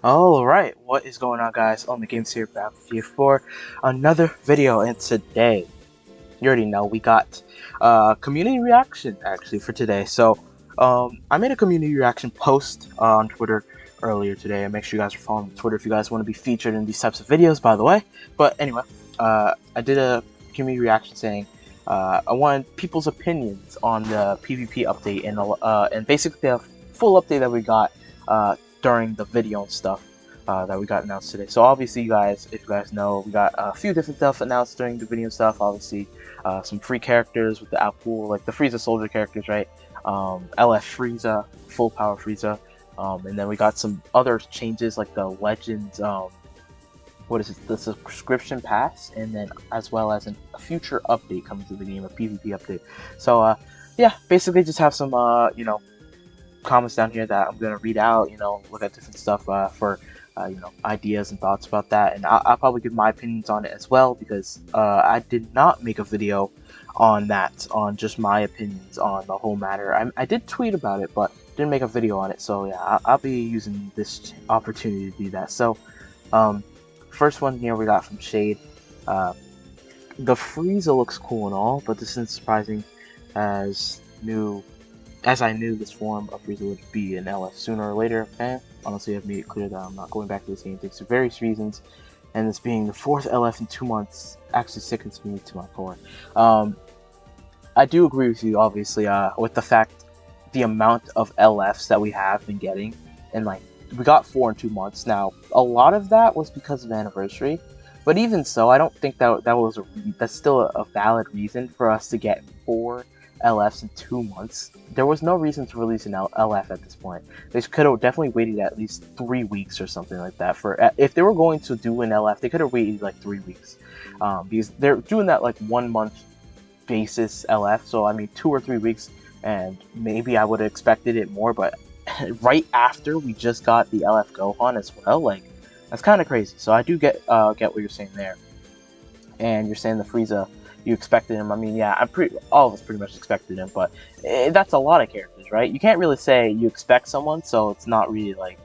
Alright, what is going on, guys? On the Games here, back with you for another video, and today, you already know, we got community reaction, actually, for today. So, I made a community reaction post on Twitter earlier today, and make sure you guys are following Twitter if you guys want to be featured in these types of videos, by the way. But anyway, I did a community reaction saying, I wanted people's opinions on the PvP update and basically the full update that we got during the video and stuff that we got announced today. So obviously, you guys, if you guys know, we got a few different stuff announced during the video and stuff. Obviously, some free characters with the outpool, like the Frieza soldier characters, right? LF Frieza, full power Frieza, and then we got some other changes like the Legends. What is it? The subscription pass, and then as well as a future update coming to the game, a PvP update. So yeah, basically just have some comments down here that I'm gonna read out. Look at different stuff for ideas and thoughts about that, and I'll probably give my opinions on it as well, because I did not make a video on that, on just my opinions on the whole matter. I did tweet about it, but didn't make a video on it. So yeah, I'll be using this opportunity to do that. So first one here we got from Shade. The Frieza looks cool and all, but this isn't surprising as I knew this form of Frieza would be an LF sooner or later. Okay? Honestly, I've made it clear that I'm not going back to this game thanks to various reasons, and this being the 4th LF in 2 months actually sickens me to my core. I do agree with you, obviously, with the fact the amount of LFs that we have been getting, and like we got 4 in 2 months. Now, a lot of that was because of anniversary, but even so, I don't think that's still a valid reason for us to get 4 LFs in 2 months. There was no reason to release an LF at this point. They could have definitely waited at least 3 weeks or something like that. If they were going to do an LF, they could have waited like 3 weeks, because they're doing that like 1 month basis LF. So I mean 2 or 3 weeks, and maybe I would have expected it more. But right after we just got the LF Gohan as well, like that's kind of crazy. So I do get what you're saying there, and you're saying the Frieza, you expected him. I mean, yeah, all of us pretty much expected him, but that's a lot of characters, right? You can't really say you expect someone, so it's not really like,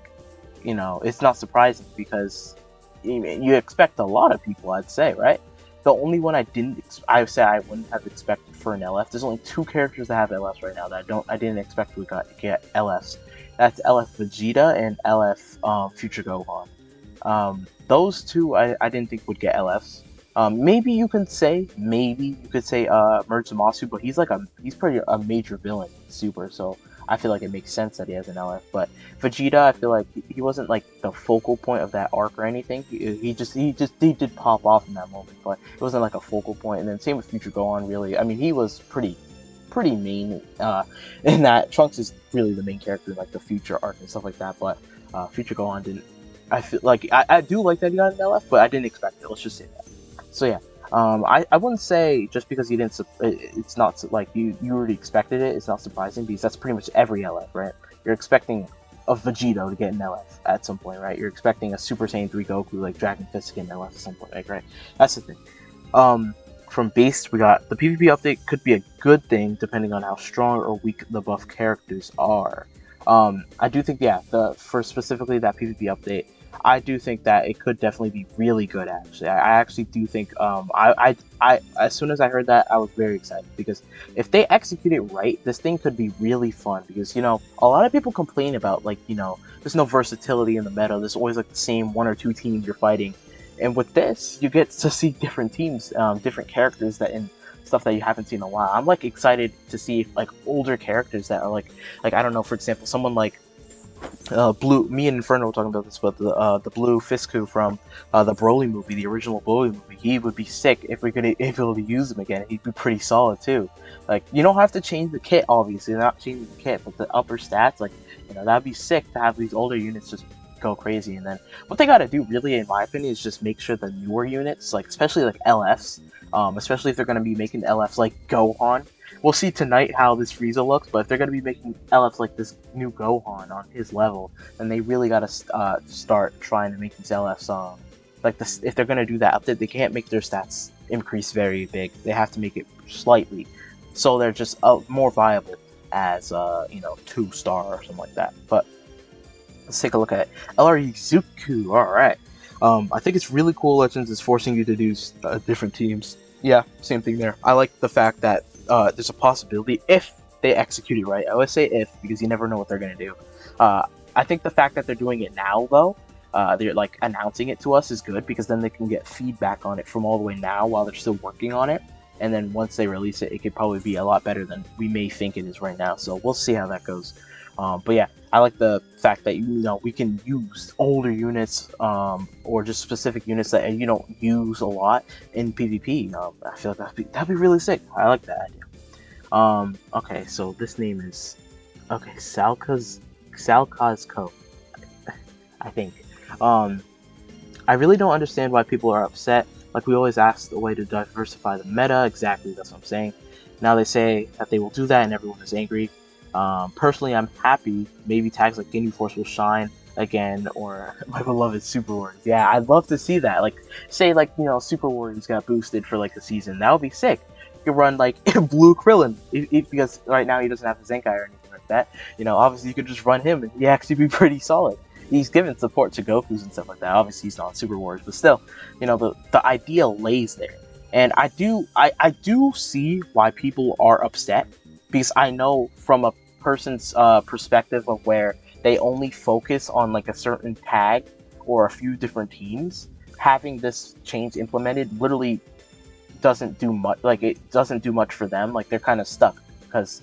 it's not surprising, because you expect a lot of people, I'd say, right? The only one I wouldn't have expected for an LF. There's only 2 characters that have LFs right now that I didn't expect we get LFs. That's LF Vegeta and LF Future Gohan. Those 2 I didn't think would get LFs. Maybe you could say Merge Zamasu, but he's pretty a major villain in Super, so I feel like it makes sense that he has an LF. But Vegeta, I feel like he wasn't like the focal point of that arc or anything. He did pop off in that moment, but it wasn't like a focal point. And then same with Future Gohan, really. I mean, he was pretty main in that. Trunks is really the main character in like the Future arc and stuff like that, but Future Gohan didn't. I feel like I do like that he got an LF, but I didn't expect it. Let's just say that. So yeah, I wouldn't say just because you didn't, it's not like you already expected it. It's not surprising, because that's pretty much every LF, right? You're expecting a Vegito to get an LF at some point, right? You're expecting a Super Saiyan 3 Goku like Dragon Fist to get an LF at some point, right? That's the thing. From base, we got the PvP update. Could be a good thing depending on how strong or weak the buff characters are. I do think, yeah, for specifically that PvP update, I do think that it could definitely be really good. Actually, I actually do think. I as soon as I heard that, I was very excited, because if they execute it right, this thing could be really fun. Because a lot of people complain about there's no versatility in the meta. There's always like the same 1 or 2 teams you're fighting, and with this, you get to see different teams, different characters and stuff that you haven't seen in a while. I'm like excited to see if, like, older characters that are like I don't know, for example, someone like Blue. Me and Inferno were talking about this, but the Blue Fisku from the Broly movie, the original Broly movie. He would be sick if we could able to use him again. He'd be pretty solid too. Like, you don't have to change the kit, obviously, not changing the kit, but the upper stats, like, that'd be sick to have these older units just go crazy. And then what they gotta do, really, in my opinion, is just make sure the newer units, like especially like LFs, especially if they're gonna be making LFs like Gohan. We'll see tonight how this Frieza looks, but if they're going to be making LFs like this new Gohan on his level, then they really got to start trying to make these LFs, like this. If they're going to do that update, they can't make their stats increase very big. They have to make it slightly, so they're just more viable as 2-star or something like that. But Let's take a look at LRE Zuku. All right. I think it's really cool. Legends is forcing you to do different teams. Yeah, same thing there. I like the fact that there's a possibility if they execute it right. I always say if because you never know what they're gonna do. I think the fact that they're doing it now, though, they're like announcing it to us is good because then they can get feedback on it from all the way now while they're still working on it. And then once they release it, it could probably be a lot better than we may think it is right now. So we'll see how that goes. But yeah, I like the fact that we can use older units or just specific units that you don't use a lot in PvP. I feel like that'd be really sick. I like that idea. Okay, so this name is Salkazco, I think. I really don't understand why people are upset. Like, we always ask a way to diversify the meta. Exactly, that's what I'm saying. Now they say that they will do that and everyone is angry. Personally, I'm happy. Maybe tags like Ginyu Force will shine again, or my beloved Super Warriors. Yeah, I'd love to see that. Like, say, like, Super Warriors got boosted for, like, a season. That would be sick. You could run, like, Blue Krillin, because right now he doesn't have the Zenkai or anything like that. Obviously you could just run him, and he actually be pretty solid. He's given support to Goku's and stuff like that. Obviously, he's not Super Warriors, but still, the idea lays there. And I do see why people are upset, because I know from a person's perspective of where they only focus on like a certain tag or a few different teams, having this change implemented literally doesn't do much. Like, it doesn't do much for them. Like, they're kind of stuck. Because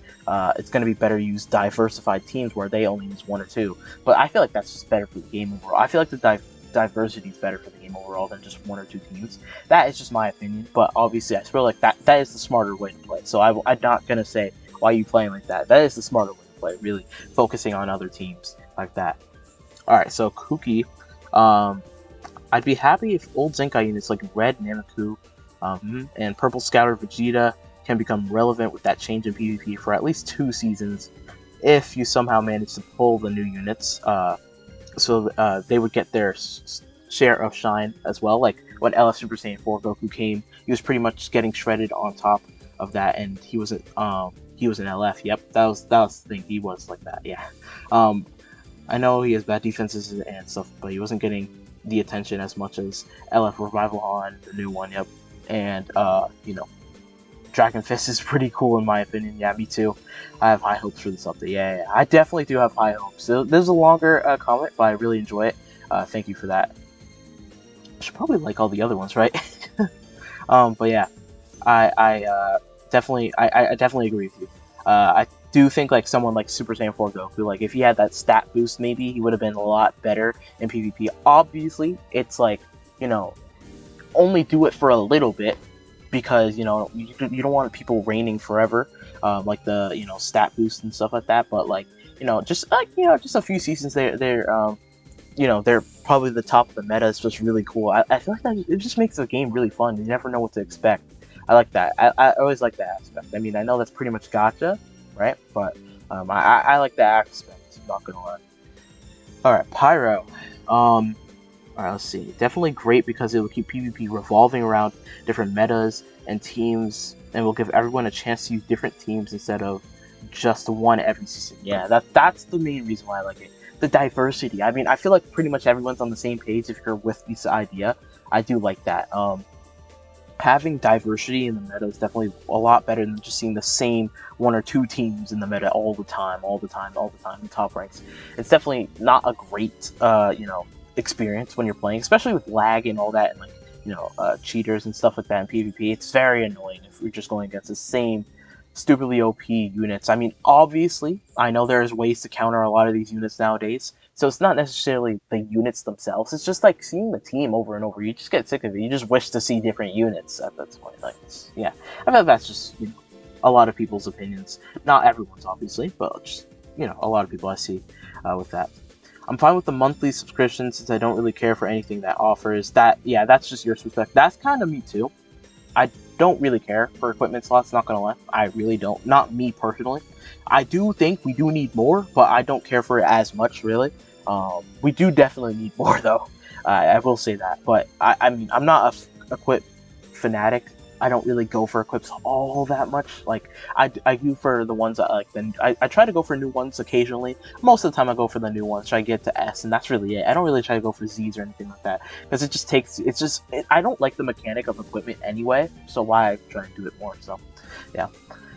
it's going to be better to use diversified teams where they only use one or two. But I feel like that's just better for the game overall. I feel like the diversity is better for the game overall than just one or two teams. That is just my opinion. But obviously, I feel like that is the smarter way to play. So I'm not going to say, why are you playing like that? That is the smarter way to play, really focusing on other teams like that. Alright, so Kuki. I'd be happy if old Zenkai units like Red Nanaku and Purple Scouter Vegeta can become relevant with that change in PvP for at least 2 seasons if you somehow manage to pull the new units, so they would get their share of shine as well. Like when LF Super Saiyan 4 Goku came, he was pretty much getting shredded on top of that, and he was an LF. Yep, that was the thing. He was like that. Yeah. I know he has bad defenses and stuff, but he wasn't getting the attention as much as LF Revival Han, the new one. Yep, and Dragon Fist is pretty cool in my opinion. Yeah, me too. I have high hopes for this update. Yeah, I definitely do have high hopes. So, there's a longer comment, but I really enjoy it. Thank you for that. I should probably like all the other ones, right? But yeah, I definitely agree with you. I do think like someone like Super Saiyan 4 Goku, like if he had that stat boost, maybe he would have been a lot better in PvP. Obviously, it's like, only do it for a little bit, because you don't want people reigning forever, like the stat boost and stuff like that. But like just a few seasons, they're probably the top of the meta. Is just really cool. I feel like it just makes the game really fun. You never know what to expect. I like that. I always like that aspect. I mean, I know that's pretty much gacha, right? But I like that aspect. I'm not gonna lie. All right, Pyro. Alright, let's see. Definitely great because it will keep PvP revolving around different metas and teams, and will give everyone a chance to use different teams instead of just one every season. Yeah, that's the main reason why I like it. The diversity. I mean, I feel like pretty much everyone's on the same page if you're with this idea. I do like that. Having diversity in the meta is definitely a lot better than just seeing the same one or two teams in the meta all the time in top ranks. It's definitely not a great, experience when you're playing, especially with lag and all that, and like cheaters and stuff like that in PvP. It's very annoying if you're just going against the same stupidly OP units. I mean, obviously, I know there's ways to counter a lot of these units nowadays, so it's not necessarily the units themselves. It's just like seeing the team over and over. You just get sick of it. You just wish to see different units at that point. Like, yeah, I feel that's just a lot of people's opinions. Not everyone's, obviously, but just a lot of people I see with that. I'm fine with the monthly subscription since I don't really care for anything that offers that. Yeah, that's just your perspective. That's kind of me too. I don't really care for equipment slots, not gonna lie. I really don't. Not me personally. I do think we do need more, but I don't care for it as much, really. We do definitely need more, though. I will say that. But I mean, I'm not a equip fanatic. I don't really go for equips all that much. Like I do for the ones that like. Then I try to go for new ones occasionally. Most of the time I go for the new ones. Try to get to S, and that's really it. I don't really try to go for Z's or anything like that because it just takes. I don't like the mechanic of equipment anyway. So why try to do it more? So yeah.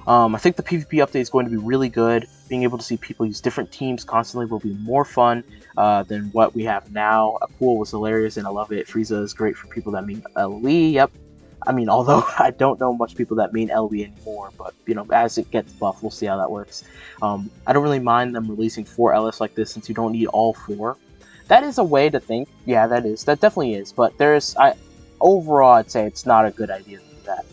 I think the PvP update is going to be really good. Being able to see people use different teams constantly will be more fun than what we have now. A pool was hilarious and I love it. Frieza is great for people that mean LE. Yep. I mean, although I don't know much people that mean LE anymore, but you know, as it gets buffed, we'll see how that works. I don't really mind them releasing 4 LS like this since you don't need all 4. That is a way to think. Yeah, that definitely is. But overall, I'd say it's not a good idea to do that.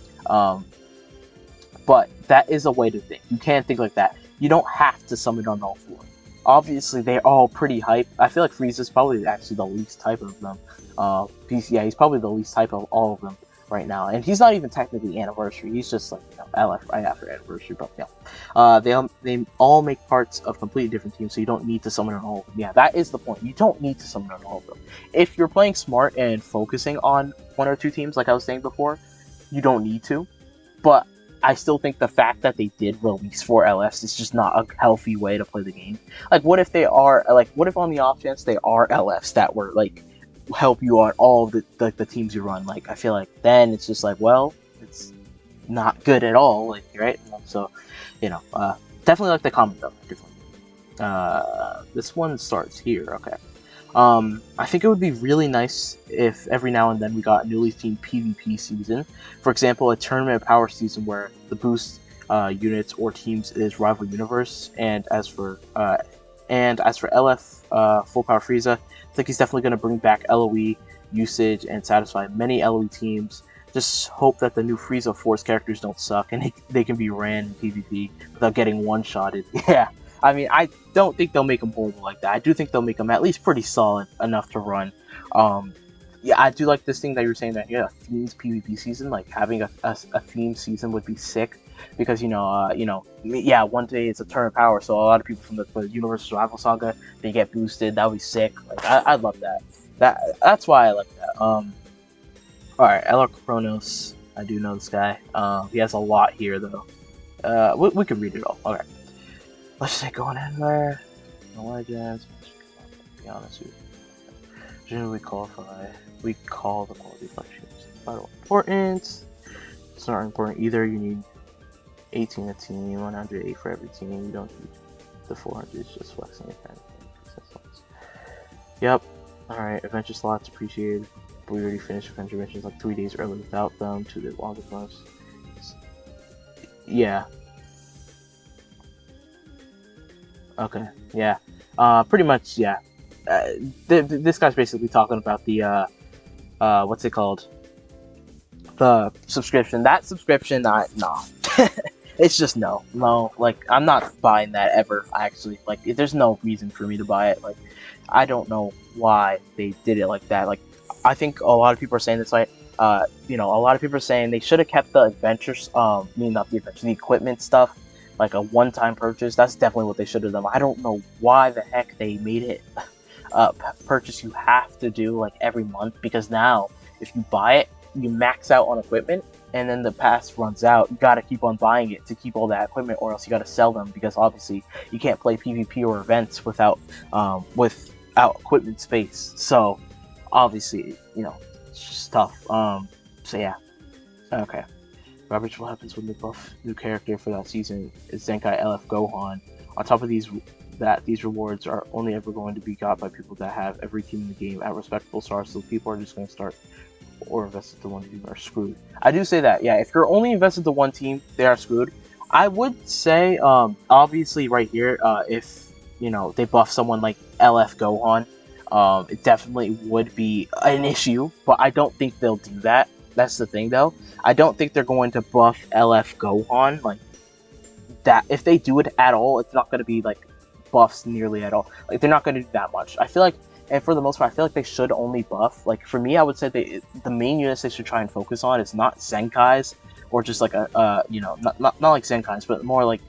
But that is a way to think. You can't think like that. You don't have to summon on all 4. Obviously, they're all pretty hype. I feel like Frieza's probably actually the least type of them. Yeah, he's probably the least type of all of them right now. And he's not even technically Anniversary. He's just like, you know, LF right after Anniversary. But yeah, they all make parts of completely different teams, so you don't need to summon on all of them. Yeah, that is the point. You don't need to summon on all of them. If you're playing smart and focusing on 1 or 2 teams, like I was saying before, you don't need to. But I still think the fact that they did release 4 LFs is just not a healthy way to play the game. Like, what if they are, like, what if on the off chance they are LFs that were, like, help you on all of the teams you run? Like, I feel like then it's just like, well, it's not good at all, like, right? So, you know, definitely like the comment though, definitely. This one starts here, okay. I think it would be really nice if every now and then we got a newly themed PvP season. For example, a tournament of power season where the boost units or teams is rival universe. And as for LF full power Frieza, I think he's definitely going to bring back LOE usage and satisfy many LOE teams. Just hope that the new Frieza Force characters don't suck and they can be ran in PvP without getting one-shotted. Yeah. I mean, I don't think they'll make them horrible like that. I do think they'll make them at least pretty solid enough to run. Yeah, I do like this thing that you were saying that, yeah, a themed PvP season, like having a themed season would be sick. Because, yeah, one day it's a turn of power, so a lot of people from the Universal Survival Saga, they get boosted. That would be sick. Like, I'd love that. That's why I like that. Alright, LR Chronos. I do know this guy. He has a lot here, though. We can read it all. Okay. Let's say going in there. No legends. To be honest with you. Generally we call the quality fluctuations vital importance. It's not important either. You need 18 a team, 108 for every team. You don't need the 400. It's just flexing it kind of thing. Yep. Alright, adventure slots appreciated. But we already finished adventure missions like 3 days early without them. 2 days longer ones. Yeah. Okay, yeah. Pretty much, yeah. This guy's basically talking about the, what's it called? The subscription. That subscription, no. It's just no. Like, I'm not buying that ever, actually. Like, there's no reason for me to buy it. Like, I don't know why they did it like that. Like, I think a lot of people are saying this, like, a lot of people are saying they should have kept the adventures, not the adventures, the equipment stuff, like a one-time purchase. That's definitely what they should have done. I don't know why the heck they made it purchase you have to do like every month, because now if you buy it, you max out on equipment, and then the pass runs out. You gotta keep on buying it to keep all that equipment, or else you gotta sell them, because obviously you can't play PvP or events without equipment space. So obviously, it's just tough. So yeah. Okay. Garbage, what happens when they buff new character for that season is Zenkai LF Gohan. On top of these rewards are only ever going to be got by people that have every team in the game at respectable stars, so people are just going to start or invested to one team are screwed. I do say that, yeah, if you're only invested to one team, they are screwed. I would say, obviously right here, if, they buff someone like LF Gohan, it definitely would be an issue, but I don't think they'll do that. That's the thing, though. I don't think they're going to buff LF Gohan like that. If they do it at all, it's not going to be like buffs nearly at all. Like, they're not going to do that much. I feel like, and for the most part, I feel like they should only buff. Like, for me, I would say the main units they should try and focus on is not Zenkais, or just like not like Zenkais, but more like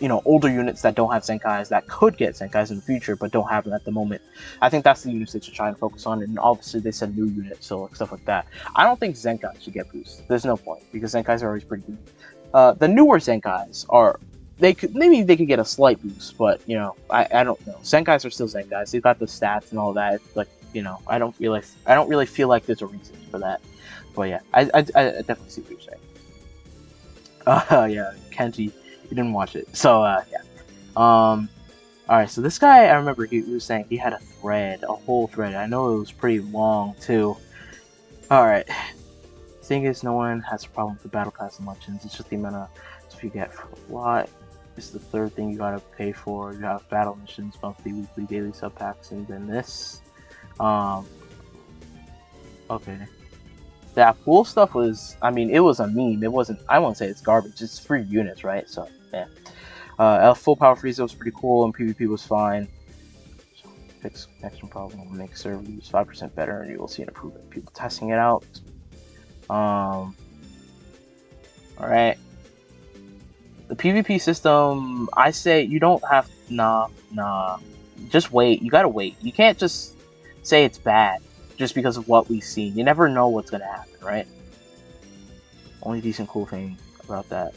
older units that don't have Zenkais that could get Zenkais in the future but don't have them at the moment. I think that's the units that you're trying to focus on, and obviously they said new units, so stuff like that. I don't think Zenkai should get boosts. There's no point because Zenkais are always pretty good. The newer Zenkais are maybe they could get a slight boost, but I don't know. Zenkais are still Zenkais. They've got the stats and all that. Like I don't really feel like there's a reason for that. But yeah, I definitely see what you're saying. Yeah, Kenji. You didn't watch it, so yeah. Alright, so this guy, I remember he was saying he had a whole thread. I know it was pretty long too. Alright, thing is, no one has a problem with the battle pass and legends. It's just the amount of stuff you get for a lot. It's the third thing you gotta pay for. You have battle missions, monthly, weekly, daily sub packs, and then this. Okay. That pool stuff was, I mean, it was a meme. It wasn't, I won't say it's garbage. It's free units, right? So, yeah. Full power Frieza was pretty cool, and PvP was fine. So, fix connection problem will make server use 5% better, and you will see an improvement. People testing it out. Alright. The PvP system, I say you don't have, nah. Just wait. You gotta wait. You can't just say it's bad just because of what we've seen. You never know what's gonna happen, right? Only decent cool thing about that.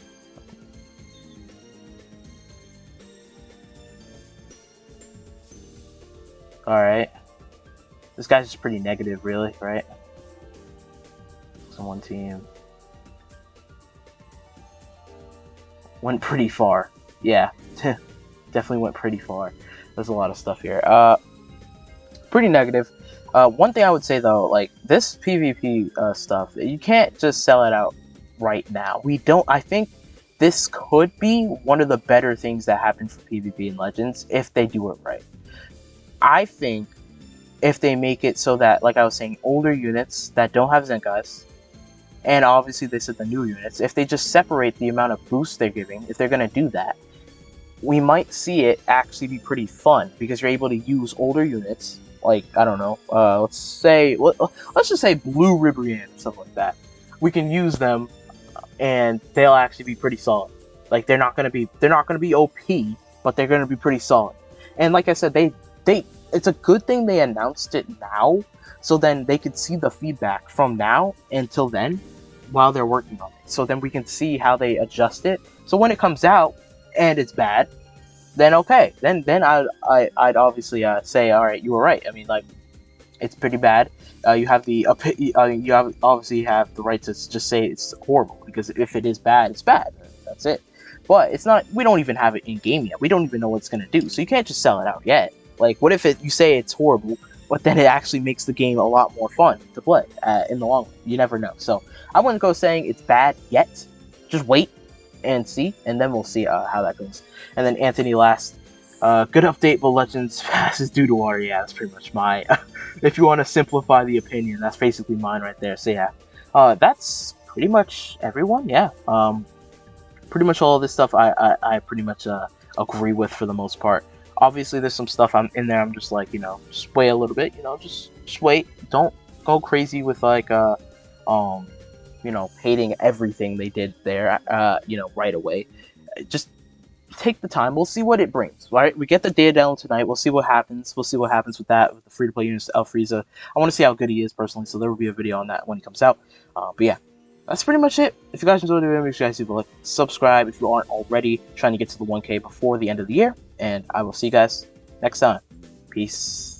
Alright. This guy's just pretty negative, really, right? So one team went pretty far. Yeah, definitely went pretty far. There's a lot of stuff here. Pretty negative. One thing I would say though, like this PvP stuff, you can't just sell it out right now. I think this could be one of the better things that happen for PvP and Legends if they do it right. I think if they make it so that, like I was saying, older units that don't have Zenkais, and obviously they said the new units, if they just separate the amount of boosts they're giving, if they're going to do that, we might see it actually be pretty fun because you're able to use older units. Like, I don't know, let's just say Blue Ribrianne or something like that. We can use them, and they'll actually be pretty solid. Like, they're not gonna be OP, but they're gonna be pretty solid. And like I said, it's a good thing they announced it now, so then they could see the feedback from now until then, while they're working on it. So then we can see how they adjust it. So when it comes out and it's bad, then okay, then I'd obviously say, all right, you were right. I mean, like, it's pretty bad. You obviously have the right to just say it's horrible, because if it is bad, it's bad. That's it. But it's not. We don't even have it in game yet. We don't even know what it's gonna do. So you can't just sell it out yet. Like, what if you say it's horrible, but then it actually makes the game a lot more fun to play in the long run? You never know. So I wouldn't go saying it's bad yet. Just wait and see, and then we'll see how that goes. And then Anthony last, good update, but Legends passes due to water. Yeah, that's pretty much my, if you want to simplify the opinion, that's basically mine right there. So yeah, that's pretty much everyone. Yeah, pretty much all of this stuff I pretty much agree with for the most part. Obviously, there's some stuff I'm in there. I'm just like, just wait a little bit. Just wait. Don't go crazy with like hating everything they did there. Right away. Just take the time. We'll see what it brings. Right? We get the data down tonight. We'll see what happens. We'll see what happens with that, with the free-to-play units, Frieza. I want to see how good he is personally. So there will be a video on that when he comes out. But yeah. That's pretty much it. If you guys enjoyed the video, make sure you guys leave a like, subscribe if you aren't already, trying to get to the 1K before the end of the year. And I will see you guys next time. Peace.